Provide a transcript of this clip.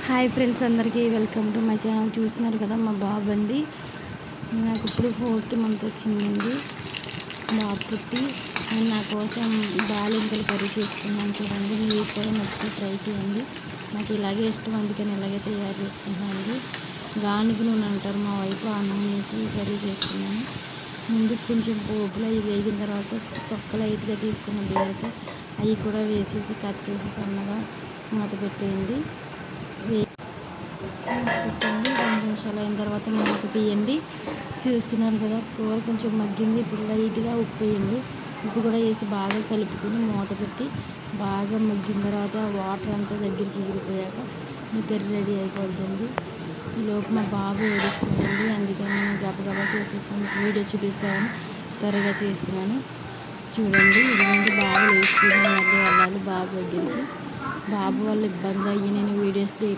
Hi friends, అందరికీ welcome to my channel. చూస్తున్నారు కదా మా బాబు అండి. నాకు ఇప్పుడు 4th మంత్ వచ్చిందండి. బాబు పుట్టి నేను నా కోసం బాలింతలు కర్రీ చేసుకున్నాను. చూడండి, మీరు కూడా నచ్చితే ట్రై చేయండి. నాకు ఇలాగే ఇష్టం, అందుకని ఇలాగే తయారు చేసుకుంటున్నాను. గానుగ నూనె అంటారు మా వైపు, ఆ నూనె వేసి కర్రీ చేసుకున్నాను. ముందు కొంచెం పోపులు అవి వేగిన తర్వాత తొక్కలు లైట్గా తీసుకున్న బీరకాయ అవి కూడా వేసేసి కట్ చేసి సన్నగా మూత పెట్టేయండి. పెట్టండి 2 నిమిషాలు అయిన తర్వాత మూత తీయండి. చూస్తున్నారు కదా, కూర కొంచెం మగ్గింది. ఇప్పుడు లైట్గా ఉప్పు వేయండి. ఉప్పు కూడా వేసి బాగా కలుపుకొని మూత పెట్టి బాగా మగ్గిన తర్వాత వాటర్ అంతా దగ్గరికి ఎగిరిపోయాక మీ కర్రీ రెడీ అయిపోతుంది. ఈలోపు మా బాబు ఏడుస్తున్నాడండి, అందుకని నేను గబగబా చేసేసి వీడియో చూపిస్తాను, త్వరగా చేస్తున్నాను. చూడండి, ఇదిగోండి బాబు లేచుకుని మళ్ళీ వెళ్ళాలి బాబు దగ్గరికి. బాబు వల్ల ఇబ్బంది అయ్యి నేను వీడియోస్